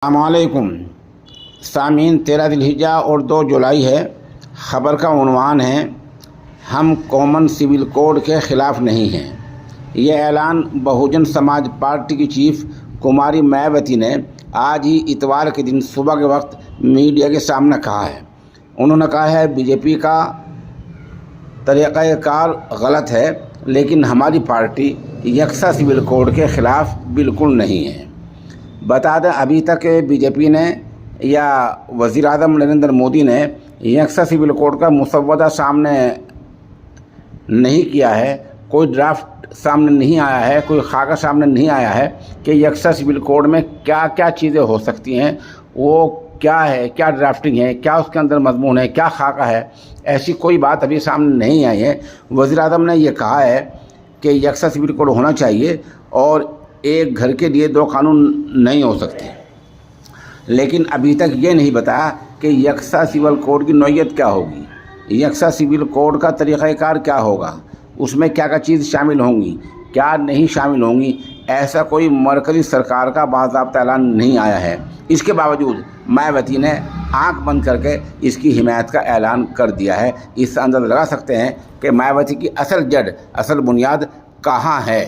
السلام سامعین، 13 ذوالحجہ اور 2 جولائی ہے۔ خبر کا عنوان ہے ہم کامن سول کوڈ کے خلاف نہیں ہیں۔ یہ اعلان بہوجن سماج پارٹی کی چیف کماری مایاوتی نے آج ہی اتوار کے دن صبح کے وقت میڈیا کے سامنے کہا ہے۔ انہوں نے کہا ہے بی جے پی کا طریقہ کار غلط ہے، لیکن ہماری پارٹی یکساں سول کوڈ کے خلاف بالکل نہیں ہے۔ بتا دیں ابھی تک بی جے پی نے یا وزیر اعظم نریندر مودی نے یکساں سول کوڈ کا مسودہ سامنے نہیں کیا ہے، کوئی ڈرافٹ سامنے نہیں آیا ہے، کوئی خاکہ سامنے نہیں آیا ہے کہ یکساں سول کوڈ میں کیا کیا چیزیں ہو سکتی ہیں، وہ کیا ہے، کیا ڈرافٹنگ ہے، کیا اس کے اندر مضمون ہے، کیا خاکہ ہے۔ ایسی کوئی بات ابھی سامنے نہیں آئی ہے۔ وزیر اعظم نے یہ کہا ہے کہ یکساں سول کوڈ ہونا چاہیے اور ایک گھر کے لیے 2 قانون نہیں ہو سکتے، لیکن ابھی تک یہ نہیں بتایا کہ یکساں سول کوڈ کی نوعیت کیا ہوگی، یکساں سول کوڈ کا طریقہ کار کیا ہوگا، اس میں کیا کیا چیز شامل ہوں گی، کیا نہیں شامل ہوں گی۔ ایسا کوئی مرکزی سرکار کا باضابطہ اعلان نہیں آیا ہے۔ اس کے باوجود مایاوتی نے آنکھ بند کر کے اس کی حمایت کا اعلان کر دیا ہے۔ اس سے اندازہ لگا سکتے ہیں کہ مایاوتی کی اصل جڑ، اصل بنیاد کہاں ہے۔